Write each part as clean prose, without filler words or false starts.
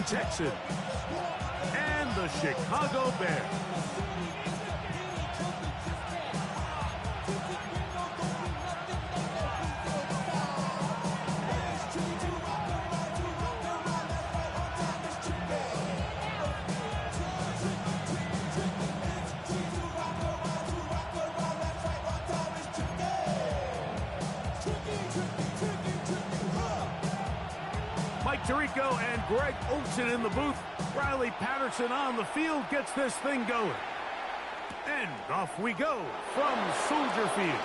Texans and the Chicago Bears. Tirico and Greg Olsen in the booth. Riley Patterson on the field gets this thing going. And off we go from Soldier Field.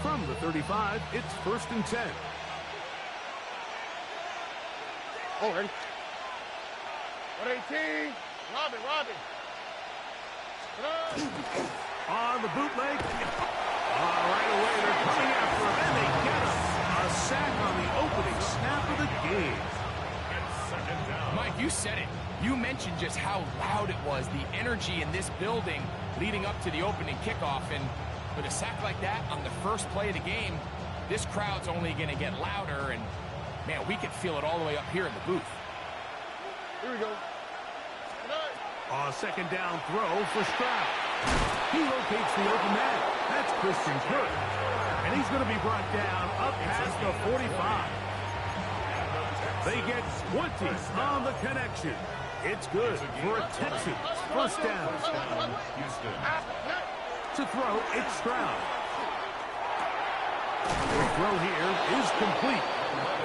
From the 35, it's 1st and 10. Forward. 118. Robin. On the bootleg. Right away, they're coming after him, and they get him. A sack on the opening snap of the game. Mike, you said it. You mentioned just how loud it was, the energy in this building leading up to the opening kickoff, and with a sack like that on the first play of the game, this crowd's only going to get louder, and, man, we can feel it all the way up here in the booth. Here we go. A second down throw for Stroud. He locates the open man. That's Christian Kirk. And he's going to be brought down up past the 45. They get 20 on the connection. It's good for a Texans first down. To throw, it's Stroud. The throw here is complete.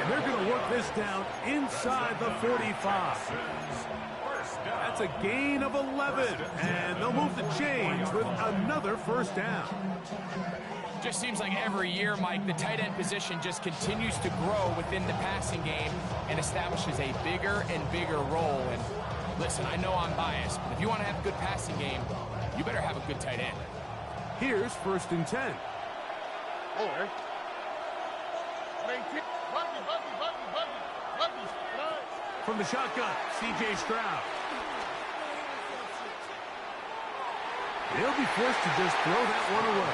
And they're going to work this down inside the 45. That's a gain of 11. And they'll move the chains with another first down. Just seems like every year, Mike, the tight end position just continues to grow within the passing game and establishes a bigger and bigger role. And listen, I know I'm biased, but if you want to have a good passing game, you better have a good tight end. Here's 1st and 10. Forward. 118. From the shotgun, C.J. Stroud. They'll be forced to just throw that one away.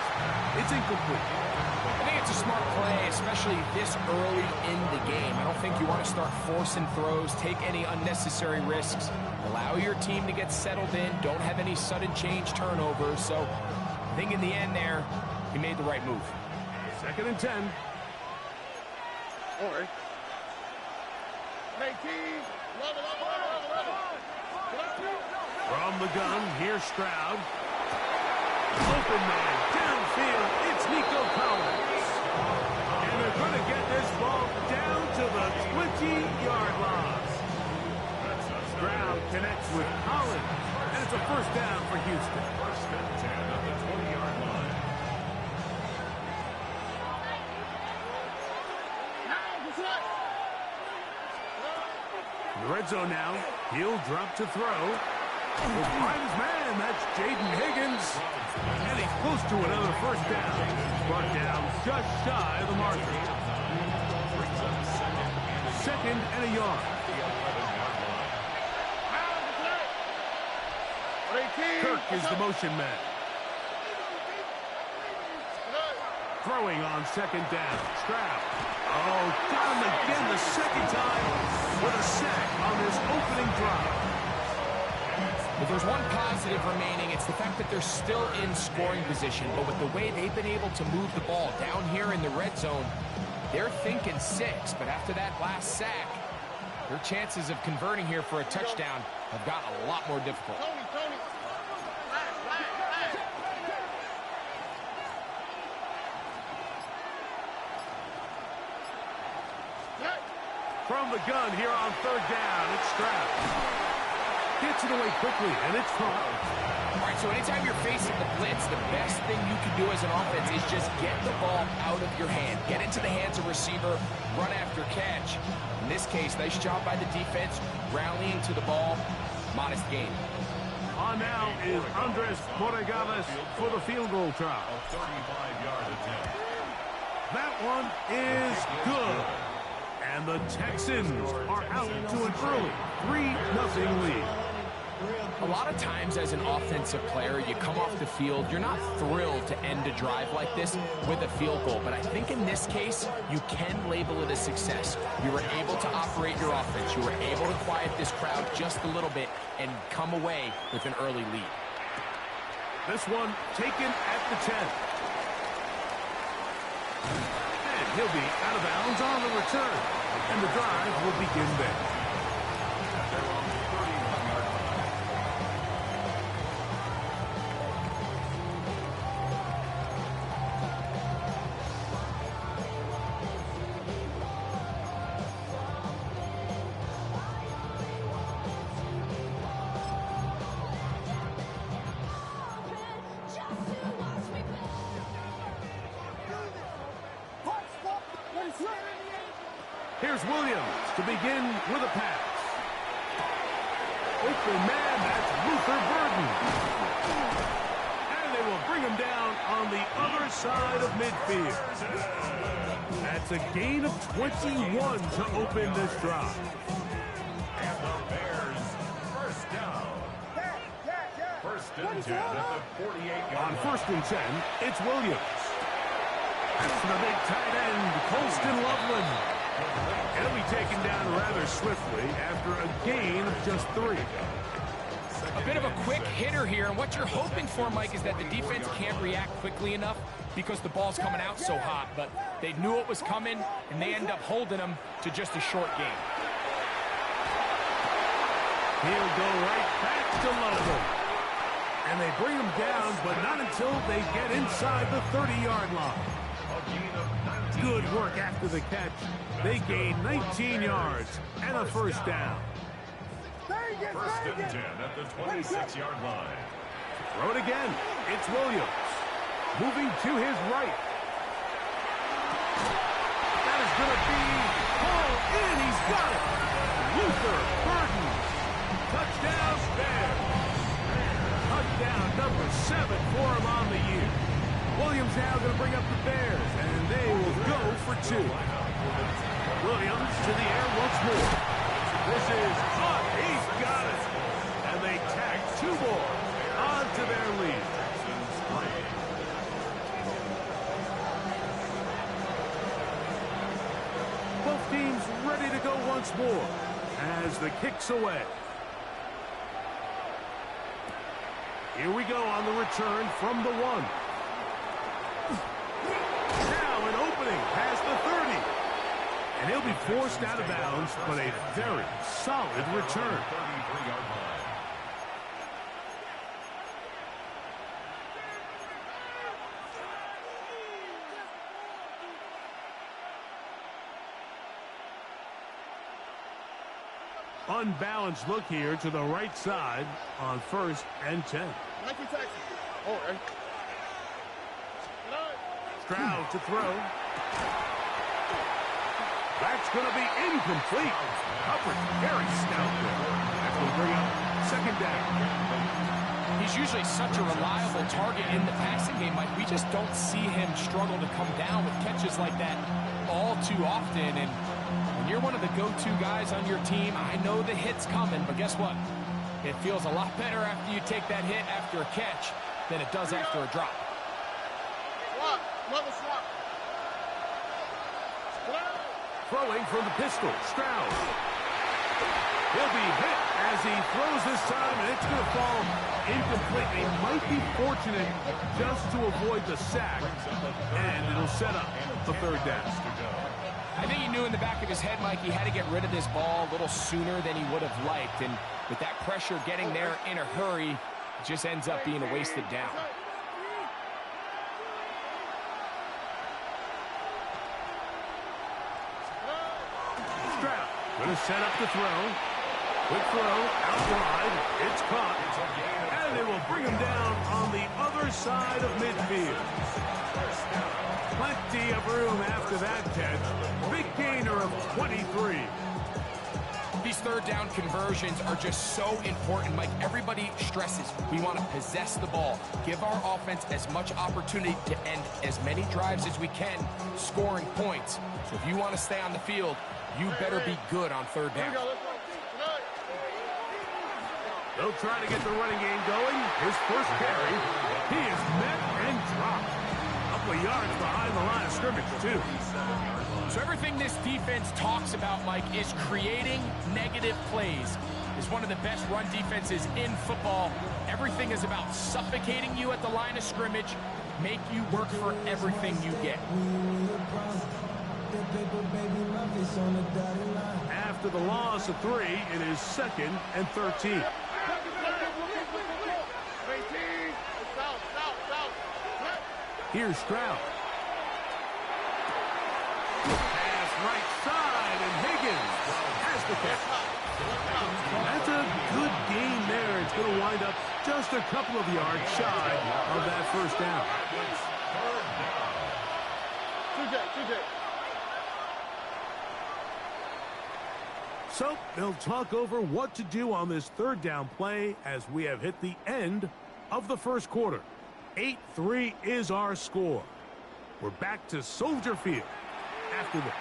It's incomplete. I think it's a smart play, especially this early in the game. I don't think you want to start forcing throws, take any unnecessary risks. Allow your team to get settled in. Don't have any sudden change turnovers. So I think in the end there, he made the right move. 2nd and 10. Forward. 18. From the gun, here's Stroud. Open man, downfield, it's Nico Collins. And they're going to get this ball down to the 20-yard line. Stroud connects with Collins, and it's a first down for Houston. 1st and 10 at the 20-yard line. In the red zone now, he'll drop to throw. Will find his man, that's Jaden Higgins. And he's close to another first down. Brought down just shy of the marker. 2nd and a yard. Kirk is the motion man. Throwing on 2nd down. Stroud. Oh, got him again the 2nd time with a sack on this opening drive. If there's one positive remaining, it's the fact that they're still in scoring position. But with the way they've been able to move the ball down here in the red zone, they're thinking 6. But after that last sack, their chances of converting here for a touchdown have gotten a lot more difficult. From the gun here on 3rd down, it's Stroud. Gets it away quickly, and it's caught. All right, so anytime you're facing the blitz, the best thing you can do as an offense is just get the ball out of your hand. Get into the hands of receiver, run after catch. In this case, nice job by the defense, rallying to the ball. Modest gain. On now is Andres Borregales for the field goal try. 35-yard attempt. That one is good. And the Texans are out to an early 3-0 lead. A lot of times as an offensive player, you come off the field, you're not thrilled to end a drive like this with a field goal. But I think in this case, you can label it a success. You were able to operate your offense. You were able to quiet this crowd just a little bit and come away with an early lead. This one taken at the 10. And he'll be out of bounds on the return. And the drive will begin there. Here's Williams to begin with a pass. Open man, that's Luther Burden. And they will bring him down on the other side of midfield. That's a gain of 21 to open this drive. And the Bears, first down. First and 10 at the 48-yard On line. first and 10, it's Williams. That's the big tight end, Colston Loveland. He'll be taken down rather swiftly after a gain of just 3. A bit of a quick hitter here, and what you're hoping for, Mike, is that the defense can't react quickly enough because the ball's coming out so hot, but they knew it was coming, and they end up holding them to just a short game. He'll go right back to Loveland. And they bring him down, but not until they get inside the 30-yard line. Good work after the catch. They gain 19 yards and a first down. First and 10 at the 26-yard line. Throw it again. It's Williams. Moving to his right. That is going to be pulled in. He's got it. Luther Burden. Touchdown Bears. Touchdown number 7 for him on the year. Williams now going to bring up the Bears, and they will go for 2. Williams to the air once more. This is caught. He's got it. And they tack 2 more onto their lead. Both teams ready to go once more as the kick's away. Here we go on the return from the 1. Now an opening past the 30. And he'll be forced out of bounds, but a very solid return. Unbalanced look here to the right side on first and 10. Oh, right. Stroud to throw. That's going to be incomplete. Coverage very stout there. That will bring up second down. He's usually such a reliable target in the passing game, Mike. We just don't see him struggle to come down with catches like that all too often. And when you're one of the go-to guys on your team, I know the hit's coming, but guess what? It feels a lot better after you take that hit after a catch than it does after a drop. Swap. Another swap. Throwing from the pistol, Stroud. He'll be hit as he throws this time, and it's going to fall incomplete. He might be fortunate just to avoid the sack, and it'll set up the third down. I think he knew in the back of his head, Mike, he had to get rid of this ball a little sooner than he would have liked. And with that pressure getting there in a hurry, it just ends up being a wasted down. Stroud going to set up the throw. Quick throw out wide. It's caught. And they will bring him down on the other side of midfield. Plenty of room after that catch. Big gainer of 23. These third down conversions are just so important, Mike. Everybody stresses we want to possess the ball, give our offense as much opportunity to end as many drives as we can, scoring points. So if you want to stay on the field, you better be good on third down. They'll try to get the running game going. His first carry, he is met and dropped. A couple of yards behind the line of scrimmage, too. So everything this defense talks about, Mike, is creating negative plays. It's one of the best run defenses in football. Everything is about suffocating you at the line of scrimmage, make you work for everything you get. After the loss of 3, it is 2nd and 13. Here's Stroud. Pass right side, and Higgins has the catch. That's a good gain there. It's going to wind up just a couple of yards shy of that first down. So they'll talk over what to do on this third down play as we have hit the end of the first quarter. 8-3 is our score. We're back to Soldier Field after this.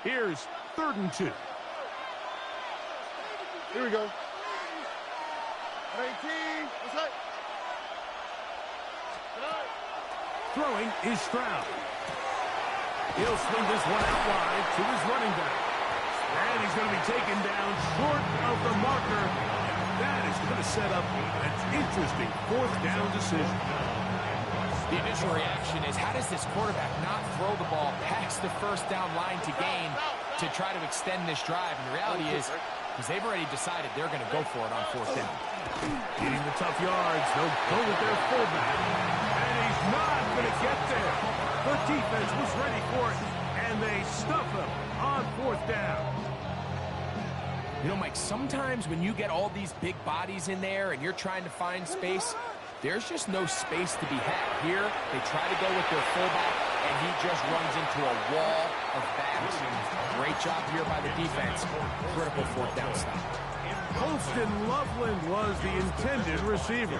Here's 3rd and 2. Here we go. 18. What's that? Throwing is Stroud. He'll swing this one out wide to his running back. And he's going to be taken down short of the marker. And that is going to set up an interesting 4th down decision. The initial reaction is, how does this quarterback not throw the ball past the first down line to gain to try to extend this drive? And the reality is they've already decided they're going to go for it on 4th down. Getting the tough yards, they'll go with their fullback. And he's not going to get there. The defense was ready for it, and they stuff him on 4th down. You know, Mike, sometimes when you get all these big bodies in there and you're trying to find space, there's just no space to be had. Here, they try to go with their fullback, and he just runs into a wall of backs. Great job here by the defense. Critical 4th down stop. Colston Loveland was the intended receiver.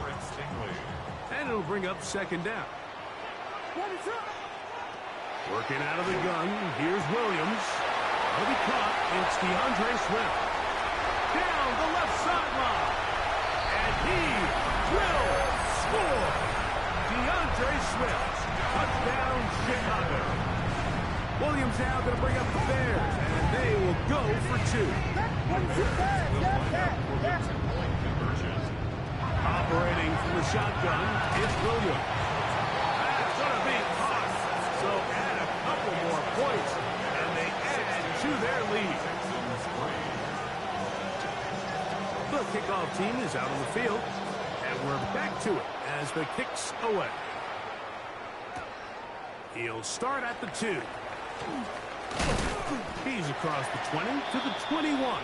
And it'll bring up 2nd down. Working out of the gun, here's Williams. He'll be caught. It's DeAndre Swift. Down the left sideline. And he will score. DeAndre Swift. Touchdown, Chicago. Williams now going to bring up the Bears, and they will go for 2. Operating from the shotgun, it's Williams. That's going to be caught. So add a couple more points, and they add to their lead. The kickoff team is out on the field, and we're back to it as the kick's away. He'll start at the 2. He's across the 20 to the 21.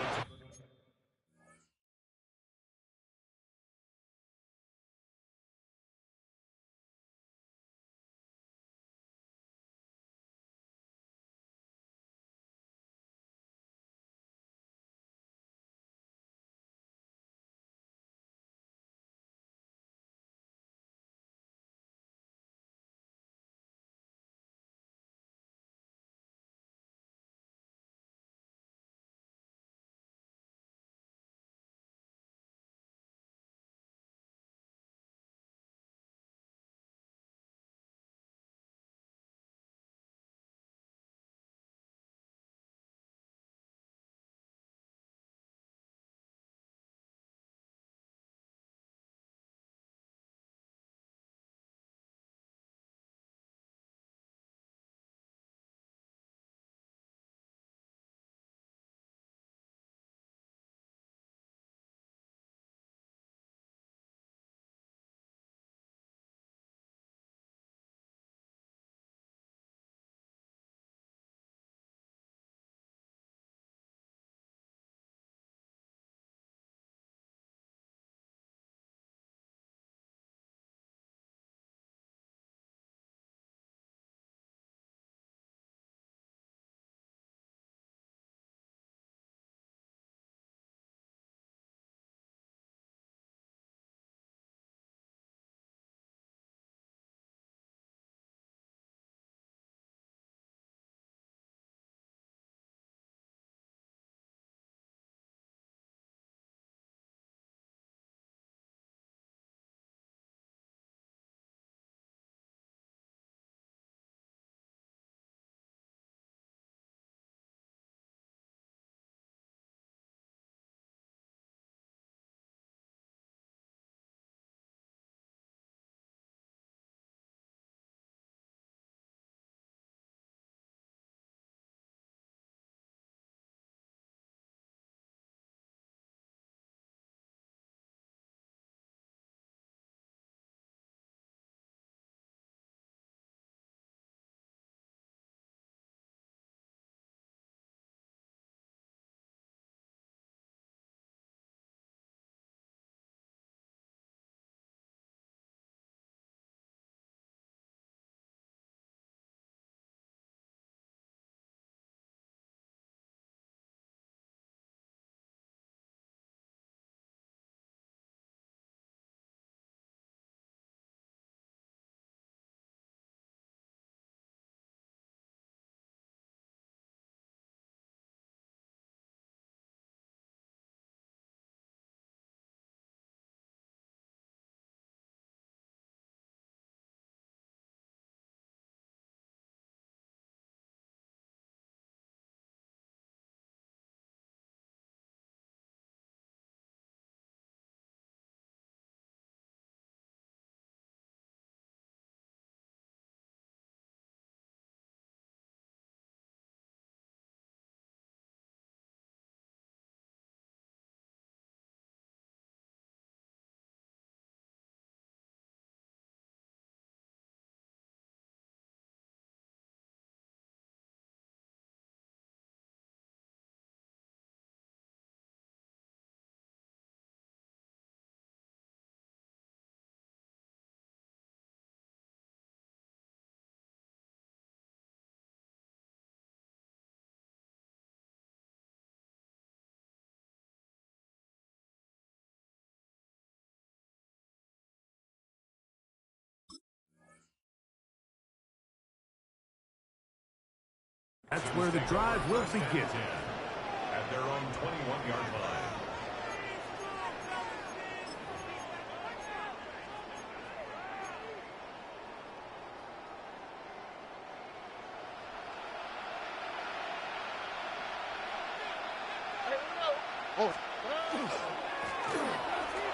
That's where the drive will begin. At their own 21-yard line.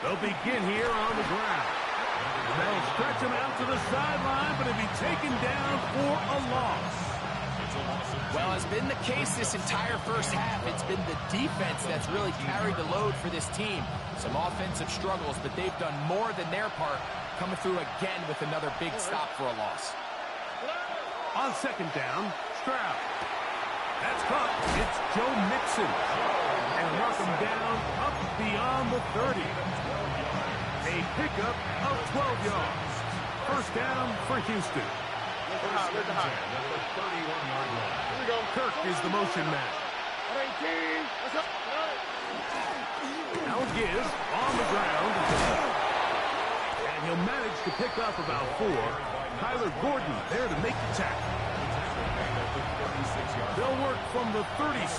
They'll begin here on the ground. They'll stretch him out to the sideline, but he'll be taken down for a loss. Well, as been the case this entire first half, it's been the defense that's really carried the load for this team. Some offensive struggles, but they've done more than their part, coming through again with another big stop for a loss. On second down, Stroud. That's caught. It's Joe Mixon. And knock him down up beyond the 30. A pickup of 12 yards. First down for Houston. Where's the high? At the 31-yard line. Here we go. Kirk is the motion man. 18. What's up? Now Giz on the ground. And he'll manage to pick up about 4. Tyler Gordon there to make the tackle. They'll work from the 36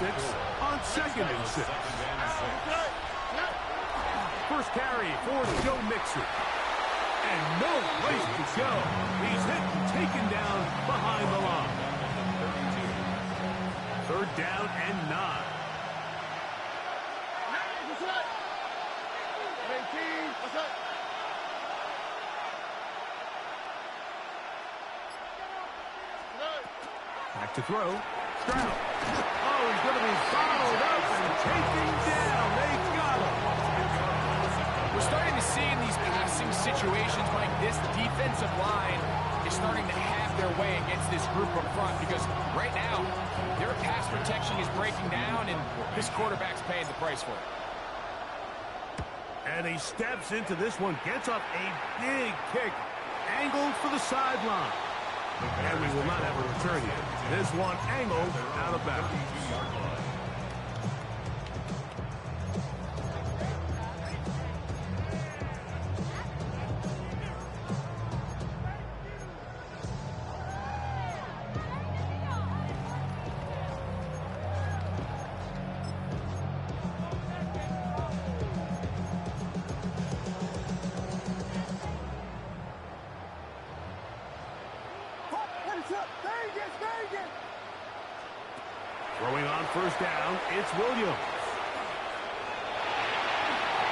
on second and 6. First carry for Joe Mixon. And no place to go. He's hit and taken down behind the line. Third down and 9. 18. What's up? Back to throw. Stroud. Oh, he's going to be followed up and taken down. They got him. We're starting to see in these passing situations, Mike, this defensive line is starting to have their way against this group up front because right now, their pass protection is breaking down, and this quarterback's paying the price for it. And he steps into this one, gets up a big kick, angled for the sideline. And we will not have a return yet. This one angled out of bounds. Throwing on first down, it's Williams.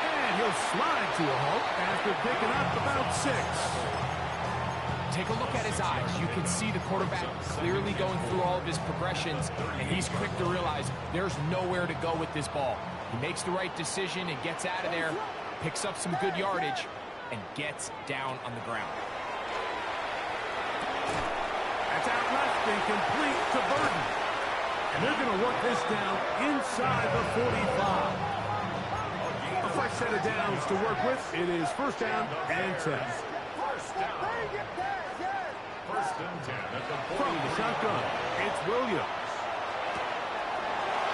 And he'll slide to a halt after picking up about 6. Take a look at his eyes. You can see the quarterback clearly going through all of his progressions, and he's quick to realize there's nowhere to go with this ball. He makes the right decision and gets out of there, picks up some good yardage, and gets down on the ground. That's out left and complete to Burton. And they're going to work this down inside the 45. A fresh set of downs to work with. It is first down and 10. First down. First and 10 at the 40. From the shotgun, it's Williams.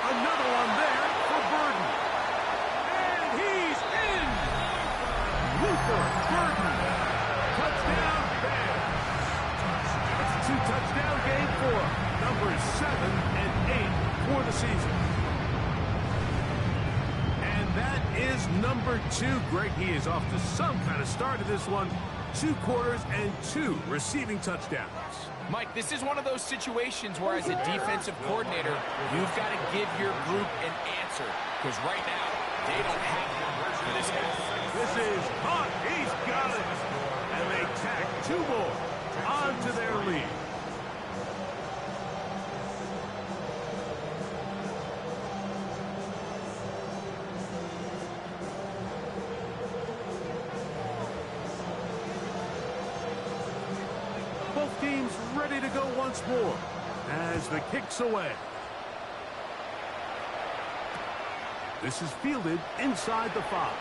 Another one there for Burton. And he's in. Luther Burton. Touchdown, Bears. It's a 2-touchdown game for numbers 7 and 8 for the season. And that is number 2. Greg, he is off to some kind of start of this one. 2 quarters and 2 receiving touchdowns. Mike, this is one of those situations where as a defensive coordinator, you've got to give your group an answer. Because right now, they don't have one for this guy. This is caught. He's got it. And they tack 2 more onto their lead. Both teams ready to go once more as the kick's away. This is fielded inside the 5.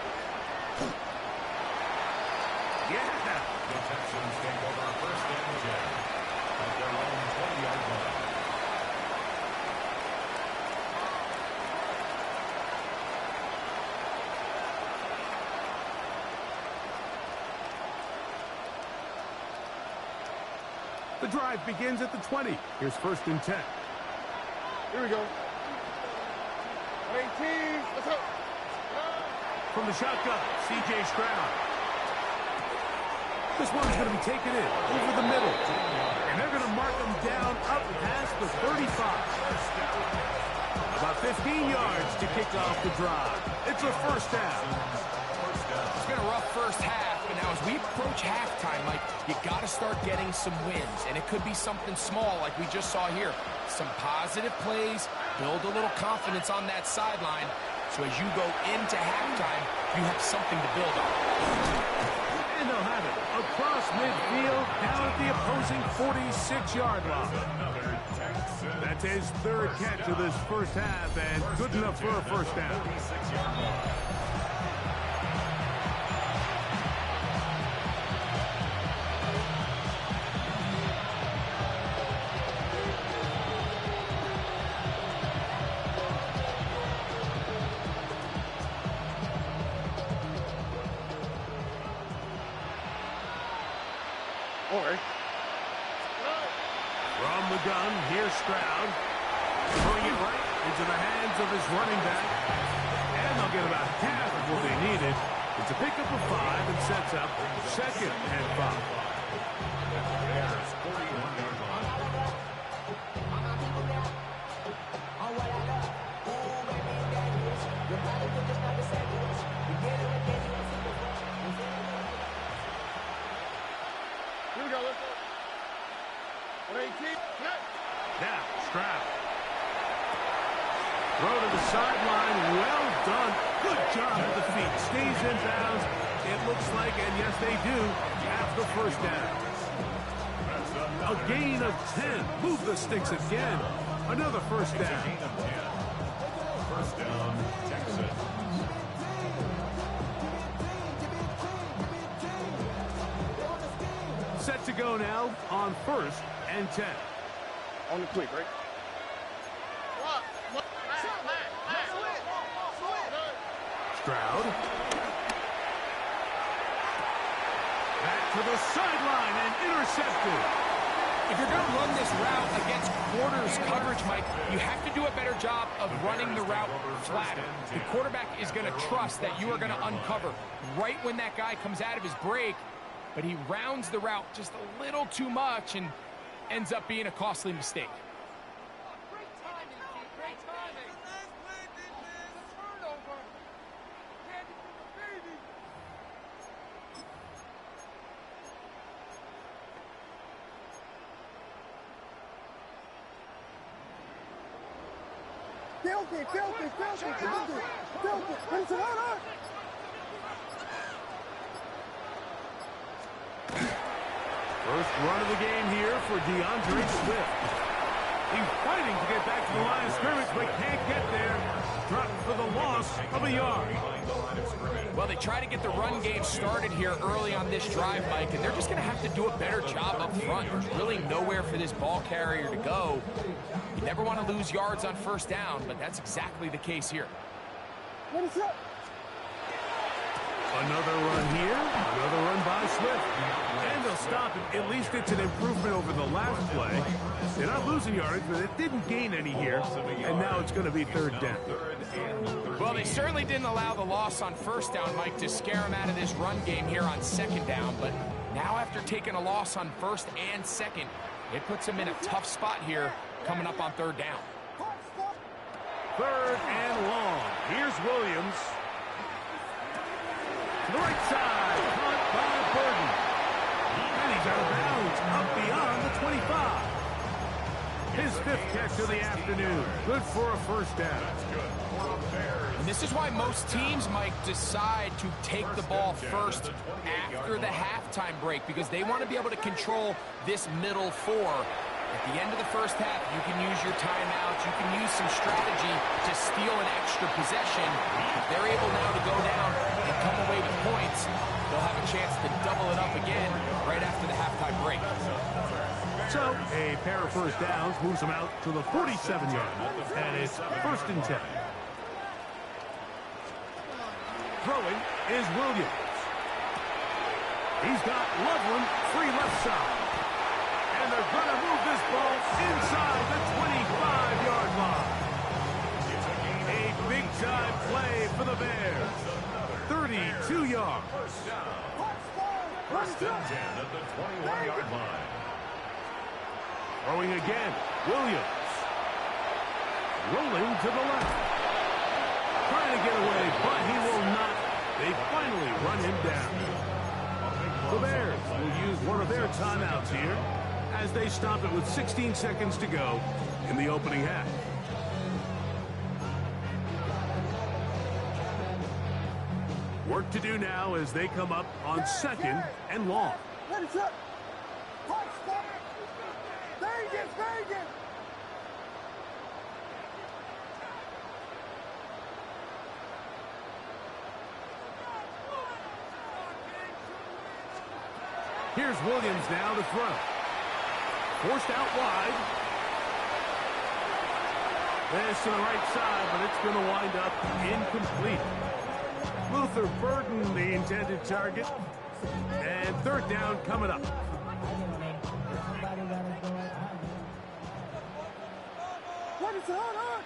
Yeah. The Texans take over first and 10 at their own 20-yard line. The drive begins at the 20. Here's first and 10. Here we go. 18. Let's go. From the shotgun, C.J. Stroud. This one's going to be taken in over the middle. And they're going to mark him down up past the 35. About 15 yards to kick off the drive. It's a first down. It's been a rough first half, but now as we approach halftime, Mike, you got to start getting some wins. And it could be something small like we just saw here. Some positive plays, build a little confidence on that sideline. So as you go into halftime, you have something to build on. And they'll have it across midfield, down at the opposing 46-yard line. That's his third catch of this first half, and good enough for a first down. From the gun, here's Stroud. Throwing it right into the hands of his running back. And they'll get about half of what they needed. It's a pickup of 5 and sets up 2nd and 5. Here we go. Let's go. 18. Now, Stroud. Throw to the sideline. Well done. Good job with the feet. Stays in bounds. It looks like, and yes, they do, have the first down. A gain of 10. Move the sticks again. Another first down. First down, Texans. Set to go now on 1st and 10. On the quick, right? Stroud. Back to the sideline and intercepted. If you're going to run this route against quarters coverage, Mike, you have to do a better job of running the route flatter. The quarterback is going to trust that you are going to uncover right when that guy comes out of his break, but he rounds the route just a little too much and ends up being a costly mistake. Great timing, kid. Great timing. Turnover. Candy from the baby. First run of the game here for DeAndre Swift. He's fighting to get back to the line of scrimmage, but can't get there. Dropped for the loss of a yard. Well, they try to get the run game started here early on this drive, Mike, and they're just going to have to do a better job up front. There's really nowhere for this ball carrier to go. You never want to lose yards on first down, but that's exactly the case here. Another run here, another run by Swift. And they'll stop it. At least it's an improvement over the last play. They're not losing yardage, but it didn't gain any here. And now it's going to be 3rd down. Well, they certainly didn't allow the loss on first down, Mike, to scare them out of this run game here on 2nd down. But now after taking a loss on 1st and 2nd, it puts them in a tough spot here coming up on 3rd down. 3rd and long. Here's Williams. To the right side, caught by Burden. And he's out of bounds, up beyond the 25. His 5th catch of the afternoon. Good for a first down. And this is why most teams, Mike, decide to take the ball first after the halftime break, because they want to be able to control this middle 4. At the end of the first half, you can use your timeouts, you can use some strategy to steal an extra possession. If they're able now to go down and come away with points, they'll have a chance to double it up again right after the halftime break. So, a pair of first downs moves them out to the 47-yard line, and it's 1st and 10. Throwing is Williams. He's got Loveland free left side. And they're going to move this ball inside the 25-yard line. Throwing again. Williams. Rolling to the left. Trying to get away, but he will not. They finally run him down. The Bears will use one of their timeouts here as they stop it with 16 seconds to go in the opening half. Work to do now as they come up on second and long. Vegas, Vegas! Here's Williams now to throw. Forced out wide. This to the right side, but it's going to wind up incomplete. Luther Burden, the intended target. And third down coming up. What is going on?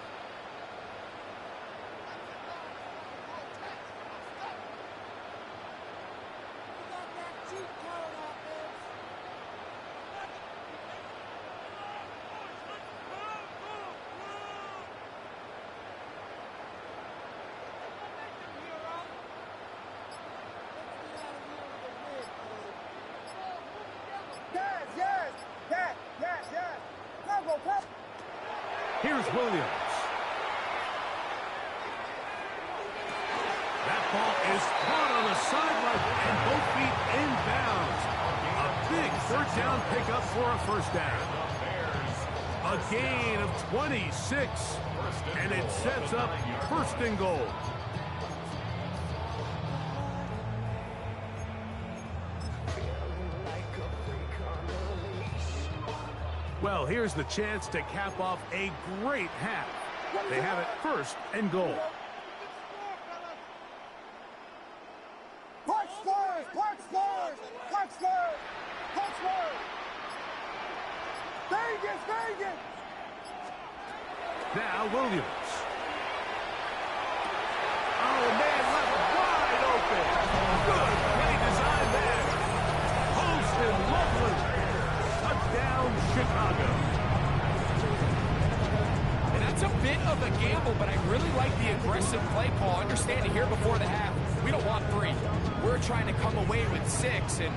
Here's Williams. That ball is caught on the sideline and both feet inbounds. A big third down pickup for a first down. A gain of 26, and it sets up first and goal. Well, here's the chance to cap off a great half. They have it first and goal. Punch scores! Punch scores! Punch scores! Punch scores! Vegas, Vegas! Now Williams. Oh, man, left wide open. Good play design there. Post and Loveland. Touchdown, Chicago. And that's a bit of a gamble, but I really like the aggressive play call. Understanding here before the half, we don't want 3. We're trying to come away with 6, and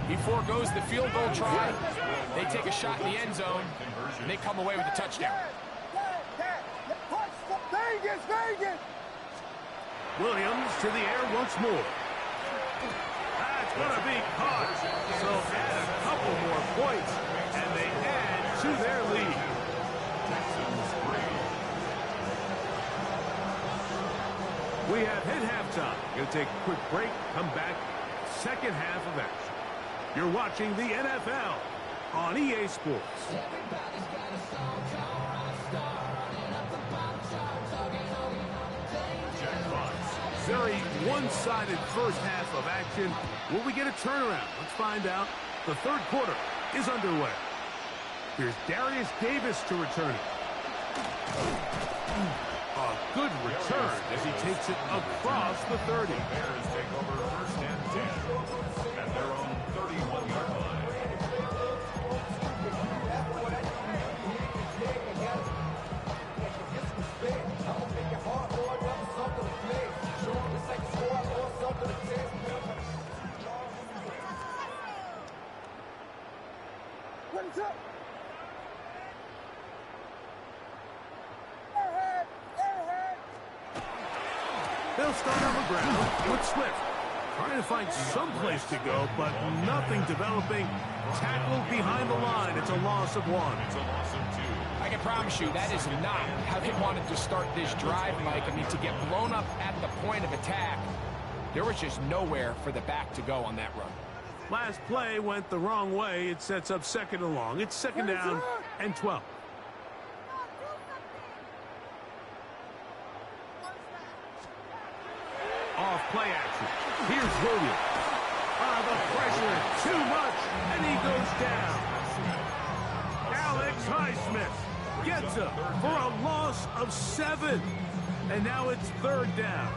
he foregoes the field goal try. They take a shot in the end zone, and they come away with a touchdown. Vegas, Vegas! Williams to the air once more. That's going to be caught. So add a couple more points, and they add to their lead. We have hit halftime. Going to take a quick break, come back, second half of action. You're watching the NFL on EA Sports. Very one-sided first half of action. Will we get a turnaround? Let's find out. The third quarter is underway. Here's Darius Davis to return it. A good return as he takes it across the 30. Bears take over first and 10 at their own 31-yard line. What's up? They'll start on the ground with Swift. Trying to find some place to go, but nothing developing. Tackled behind the line. It's a loss of 1. It's a loss of 2. I can promise you that is not how they wanted to start this drive, Mike. I mean, to get blown up at the point of attack, there was just nowhere for the back to go on that run. Last play went the wrong way. It sets up second and long. It's second down and 12. Off play action. Here's Williams. The pressure too much, and he goes down. Alex Highsmith gets him for a loss of 7. And now it's third down.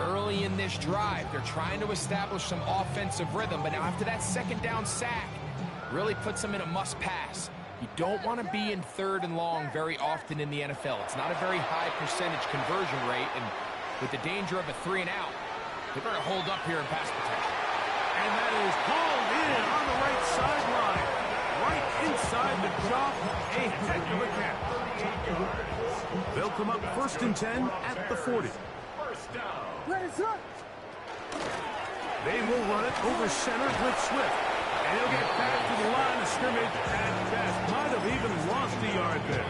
Early in this drive, they're trying to establish some offensive rhythm, but now after that second down sack, really puts them in a must-pass. You don't want to be in 3rd and long very often in the NFL. It's not a very high percentage conversion rate, and with the danger of a 3-and-out, they better hold up here in pass protection. And that is hauled in on the right sideline. Right inside the chalk. A heck of a catch. They'll come up 1st and 10 at the 40. First down. Ready, sir. They will run it over center with Swift. And he'll get back to the line of scrimmage at best. Might have even lost a yard there.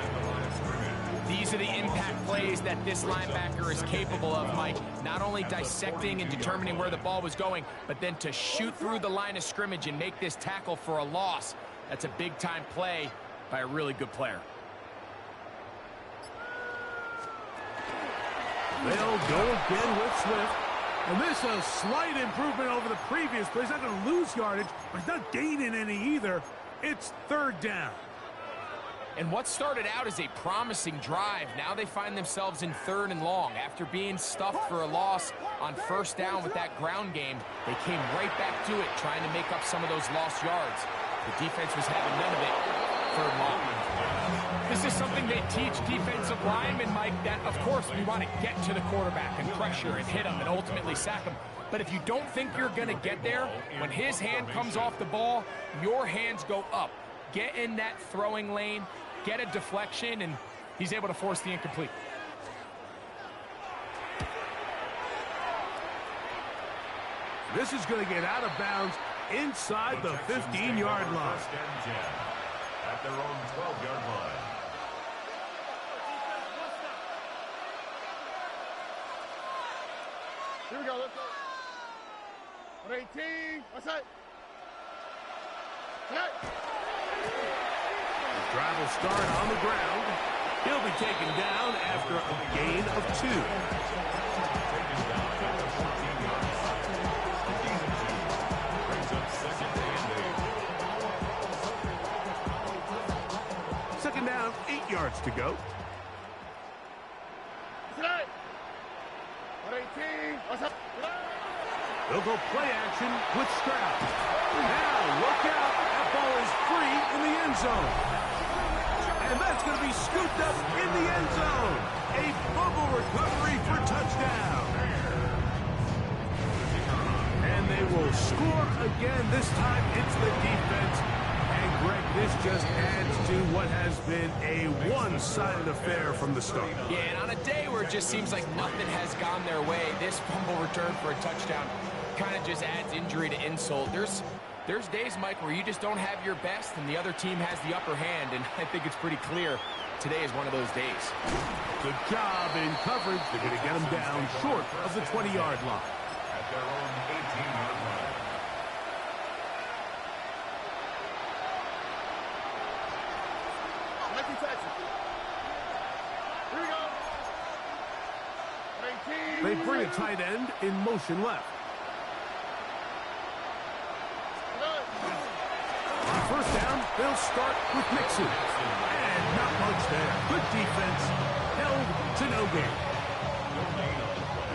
These are the impact plays that this linebacker is capable of, Mike. Not only dissecting and determining where the ball was going, but then to shoot through the line of scrimmage and make this tackle for a loss. That's a big-time play by a really good player. They'll go again with Swift. And this is a slight improvement over the previous play. He's not going to lose yardage, but he's not gaining any either. It's 3rd down. And what started out as a promising drive, now they find themselves in 3rd and long. After being stuffed for a loss on 1st down with that ground game, they came right back to it, trying to make up some of those lost yards. The defense was having none of it. 3rd and long. This is something they teach defensive linemen, Mike, that, of course, we want to get to the quarterback and pressure and hit him and ultimately sack him. But if you don't think you're going to get there, when his hand comes off the ball, your hands go up. Get in that throwing lane, get a deflection, and he's able to force the incomplete. This is going to get out of bounds inside the 15-yard line. First and 10 at their own 12-yard line. Here we go. Let's go. 118. What's that? Okay. The drive will start on the ground. He'll be taken down after a gain of 2. Taken down at the 14 yards. Brings up 2nd and 8. Second down, 8 yards to go. Today. 118. What's up? They'll go play action with Stroud. Now, look out. That ball is free in the end zone. And that's going to be scooped up in the end zone. A bubble recovery for touchdown. And they will score again. This time it's the defense. And Greg, this just adds to what has been a one-sided affair from the start. Yeah, and on a day where it just seems like nothing has gone their way, this fumble return for a touchdown kind of just adds injury to insult. There's days, Mike, where you just don't have your best and the other team has the upper hand, and I think it's pretty clear today is one of those days. Good job in coverage. They're going to get him down short of the 20-yard line. At their own 18-yard line. Texans. Here we go. 18. They bring a tight end in motion left. On 1st down, they'll start with Mixon. And not much there. Good defense. Held to no gain.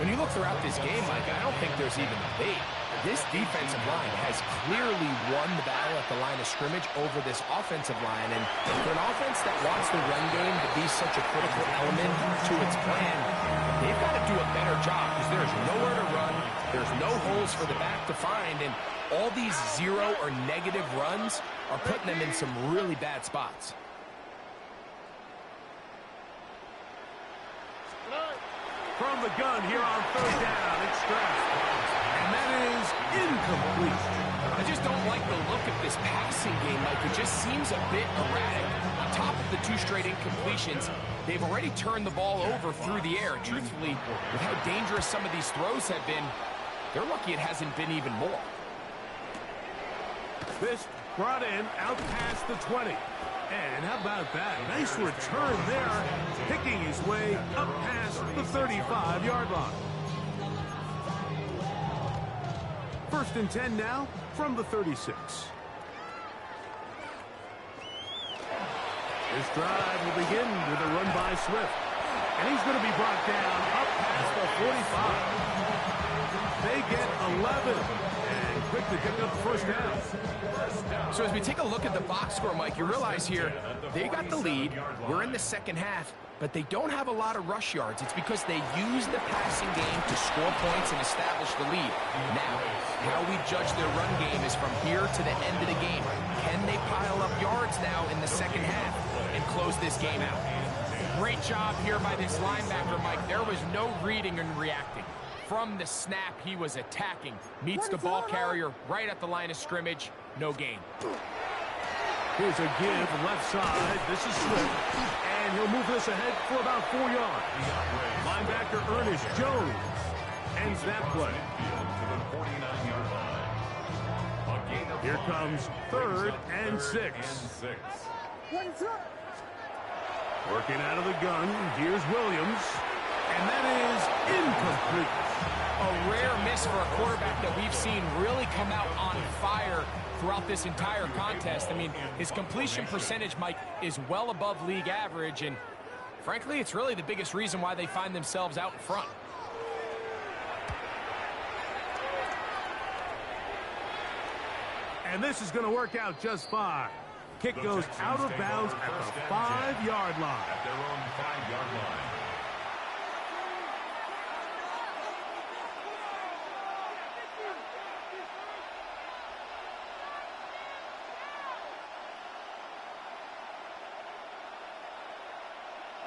When you look throughout this game, Mike, I don't think there's even debate. This defensive line has clearly won the battle at the line of scrimmage over this offensive line. And for an offense that wants the run game to be such a critical element to its plan, they've got to do a better job because there's nowhere to run. There's no holes for the back to find. And all these 0 or negative runs are putting them in some really bad spots. From the gun here on 3rd down, it's Stroud. And that is incomplete. I just don't like the look of this passing game, Mike. It just seems a bit erratic. On top of the 2 straight incompletions, they've already turned the ball over through the air. Truthfully, with how dangerous some of these throws have been, they're lucky it hasn't been even more. This brought in out past the 20. And how about that? Nice return there, picking his way up past the 35-yard line. 1st and 10 now from the 36. This drive will begin with a run by Swift. And he's going to be brought down up past the 45. they get 11. And quick to pick up the first down. So as we take a look at the box score, Mike, you realize here, they got the lead. We're in the second half, but they don't have a lot of rush yards. It's because they use the passing game to score points and establish the lead. Now, how we judge their run game is from here to the end of the game. Can they pile up yards now in the second half and close this game out? Great job here by this linebacker, Mike. There was no reading and reacting. From the snap, he was attacking. Meets the ball carrier right at the line of scrimmage. No gain. Here's a give left side. This is Swift. And he'll move this ahead for about 4 yards. Linebacker Ernest Jones ends that play. Here comes 3rd and 6. Working out of the gun. Here's Williams. And that is incomplete. A rare miss for a quarterback that we've seen really come out on fire throughout this entire contest. I mean, his completion percentage, Mike, is well above league average, and frankly, it's really the biggest reason why they find themselves out in front. And this is going to work out just fine. Kick goes out of bounds at the 5-yard line. At their own 5-yard line.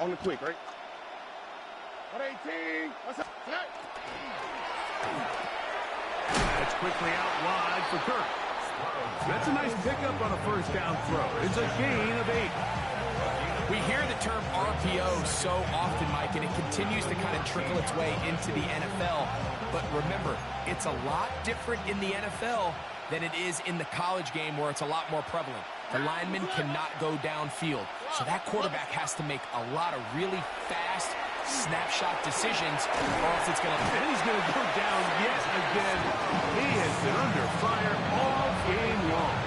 On the quick, right? 118. What's up? That's quickly out wide for Kirk. That's a nice pickup on a first down throw. It's a gain of 8. We hear the term RPO so often, Mike, and it continues to kind of trickle its way into the NFL. But remember, it's a lot different in the NFL than it is in the college game where it's a lot more prevalent. The lineman cannot go downfield, so that quarterback has to make a lot of really fast snapshot decisions, or else it's going to... And he's going to go down yet again. He has been under fire all game long.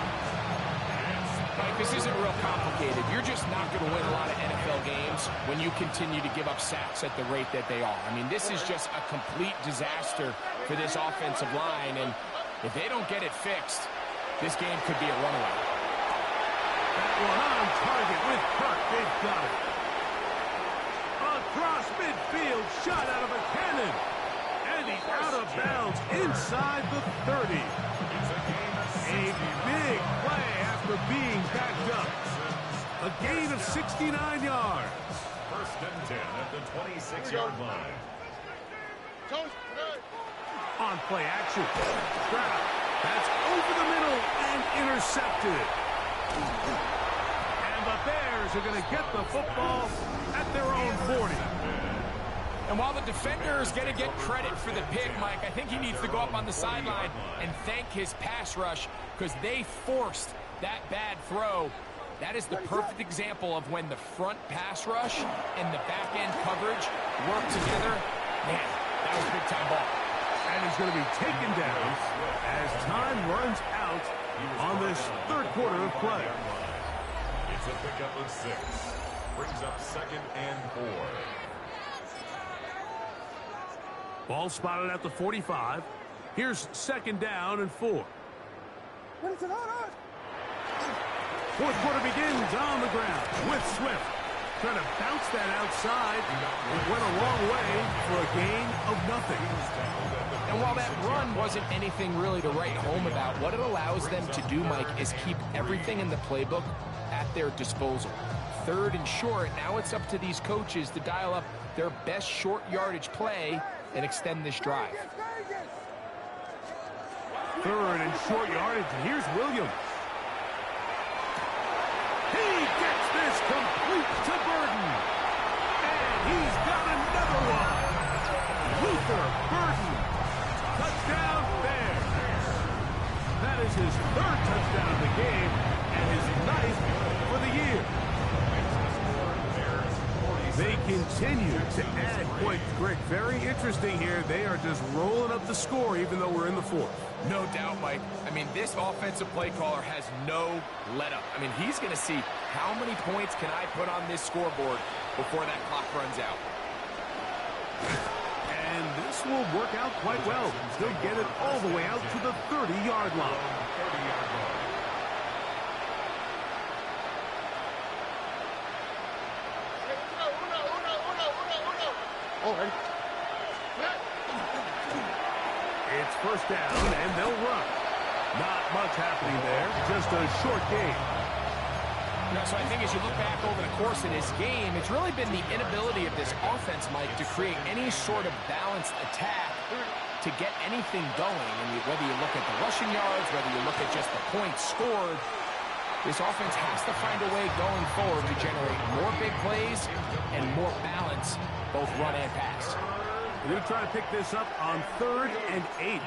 Mike, this isn't real complicated. You're just not going to win a lot of NFL games when you continue to give up sacks at the rate that they are. I mean, this is just a complete disaster for this offensive line, and if they don't get it fixed, this game could be a runaway. That one on target with Kirk. They've got it. Across midfield, shot out of a cannon. And he's out of bounds inside the 30. A big play after being backed up. A gain of 69 yards. 1st and 10 at the 26-yard line. On play action. Stroud. That's over the middle and intercepted. And the Bears are going to get the football at their own 40. And while the defender is going to get credit for the pick, Mike, I think he needs to go up on the sideline and thank his pass rush because they forced that bad throw. That is the perfect example of when the front pass rush and the back end coverage work together. Man, that was big-time ball. And he's going to be taken down as time runs out on this 3rd quarter of play. It's a pickup of 6. Brings up 2nd and 4. Ball spotted at the 45. Here's 2nd down and 4. 4th quarter begins on the ground with Swift. Trying to bounce that outside. It went a long way for a gain of nothing. And while that run wasn't anything really to write home about, what it allows them to do, Mike, is keep everything in the playbook at their disposal. 3rd and short, now it's up to these coaches to dial up their best short yardage play and extend this drive. 3rd and short yardage. Here's Williams. He gets this complete to Burden. And he's got another one. Luther Burden. Touchdown Bears. That is his 3rd touchdown of the game and his 9th for the year. They continue to add points. Greg, very interesting here. They are just rolling up the score even though we're in the 4th. No doubt, Mike. I mean, this offensive play caller has no let-up. I mean, he's going to see how many points can I put on this scoreboard before that clock runs out. And This will work out quite well. They'll get it all the way out to the 30-yard line. It's first down, and they'll run. Not much happening there, just a short game. So I think as you look back over the course of this game, it's really been the inability of this offense, Mike, to create any sort of balanced attack to get anything going. And whether you look at the rushing yards, whether you look at just the points scored, this offense has to find a way going forward to generate more big plays and more balance, both run and pass. We're going to try to pick this up on 3rd and 8.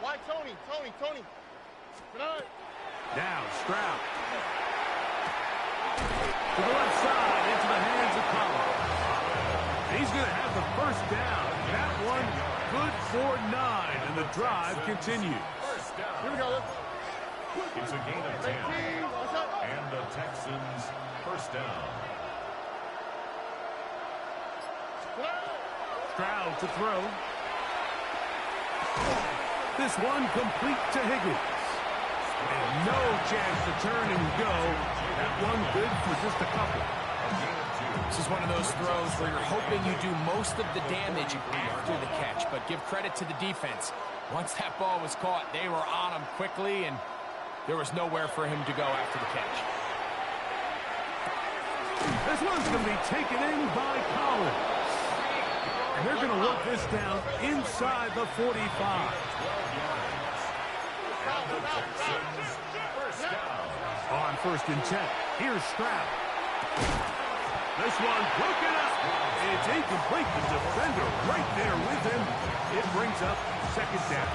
Why, Tony? Now, Stroud. To the left side, into the hands of Collins. And he's going to have the first down. That one good for 9, and the drive continues. Here we go. It's a gain of 10. And the Texans first down. Stroud to throw. This one complete to Higgins. And no chance to turn and go. That one good for just a couple. This is one of those throws where you're hoping you do most of the damage after the catch, but give credit to the defense. Once that ball was caught, they were on him quickly, and there was nowhere for him to go after the catch. This one's going to be taken in by Collins. And they're going to work this down inside the 45. On 1st and 10, here's Stroud. This one broken up. It's incomplete. The defender right there with him. It brings up 2nd down.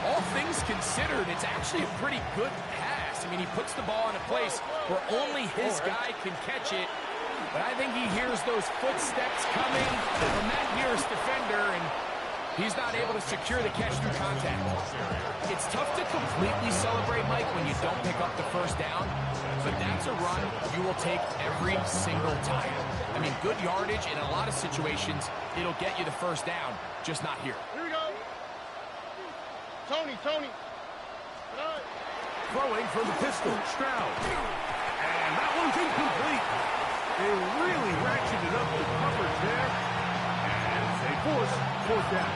All things considered, it's actually a pretty good pass. I mean, he puts the ball in a place where only his guy can catch it. But I think he hears those footsteps coming from that nearest defender, and he's not able to secure the catch through contact. It's tough to completely celebrate, Mike, when you don't pick up the first down, but that's a run you will take every single time. I mean, good yardage in a lot of situations, it'll get you the first down, just not here. Here we go. Tony. Throwing from the pistol, Stroud. And that one's incomplete. They really ratcheted up the coverage there. And they force 4th down.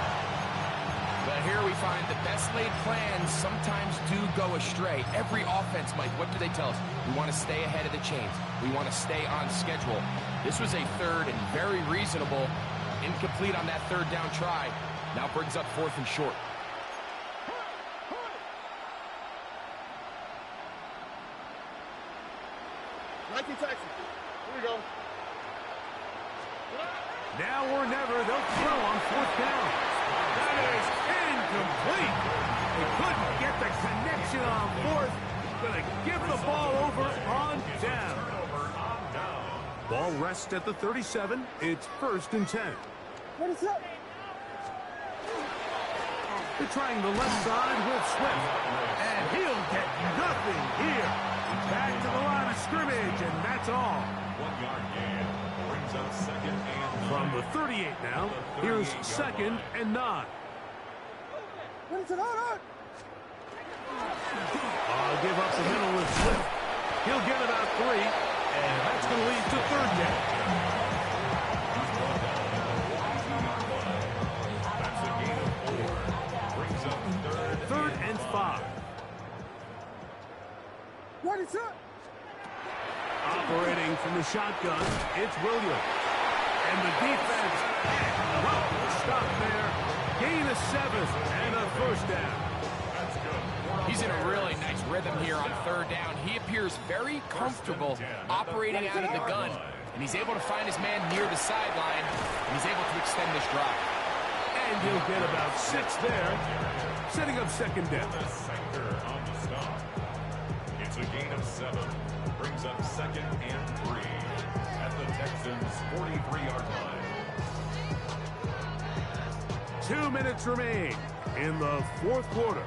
But here we find the best laid plans sometimes do go astray. Every offense, Mike, what do they tell us? We want to stay ahead of the chains. We want to stay on schedule. This was a 3rd and very reasonable. Incomplete on that 3rd down try. Now brings up 4th and short. Texans. Here we go. Now or never, they'll throw on 4th down. That is incomplete. They couldn't get the connection on 4th. Going to give the ball over on down. Ball rests at the 37. It's 1st and 10. What is that? They're trying the left side with Swift. And he'll get nothing here. Back to the line of scrimmage, and that's all. 1-yard gain. Brings up 2nd and 9. From the 38 now, here's 2nd and 9. What is it on? I'll give up the middle with Swift. He'll get about 3, and that's going to lead to 3rd down. That's a gain of 4. Brings up 3rd and 5. What is that? Operating from the shotgun, it's Williams. And the defense, well, stop there. Gain of 7 and a 1st down. He's in a really nice rhythm here on 3rd down. He appears very comfortable operating out of the gun, and he's able to find his man near the sideline, and he's able to extend this drive. And he'll get about 6 there, setting up 2nd down. The center on the stop. It's a gain of 7. Brings up 2nd and 3 at the Texans' 43-yard line. 2 minutes remain in the 4th quarter.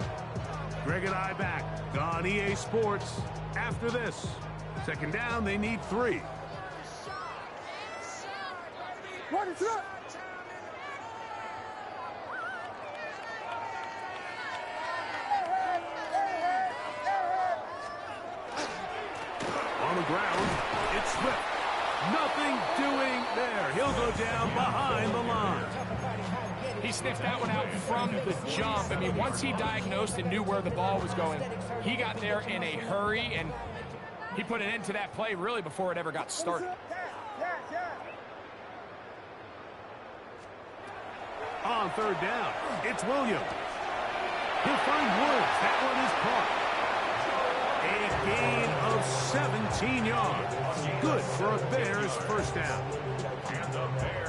Greg and I back on EA Sports after this. 2nd down, they need 3. What is that? On the ground, it's Swift. Nothing doing there. He'll go down behind the line. He sniffed that one out from the jump. I mean, once he diagnosed and knew where the ball was going, he got there in a hurry, and he put an end to that play really before it ever got started. On third down, it's Williams. He'll find Woods. That one is caught. A gain of 17 yards. Good for a Bears first down.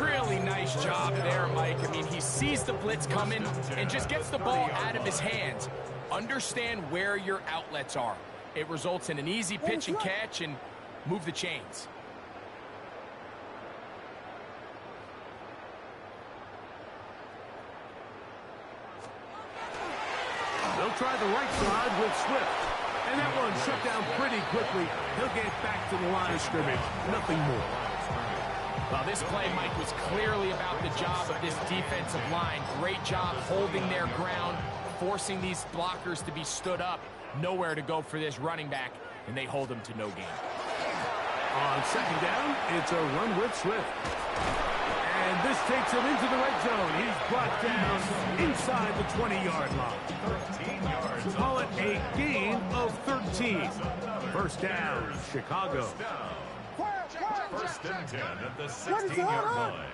Really nice job there, Mike. I mean, he sees the blitz coming and just gets the ball out of his hands. Understand where your outlets are. It results in an easy pitch and catch and move the chains. They'll try the right side with Swift. And that one shut down pretty quickly. He'll get back to the line of scrimmage. Nothing more. Well, this play, Mike, was clearly about the job of this defensive line. Great job holding their ground, forcing these blockers to be stood up. Nowhere to go for this running back, and they hold him to no gain. On second down, it's a run with Swift. And this takes him into the red zone. He's brought down inside the 20-yard line. 13 yards. Call it a gain of 13. First down, Chicago. First and 10 at the 16-yard line.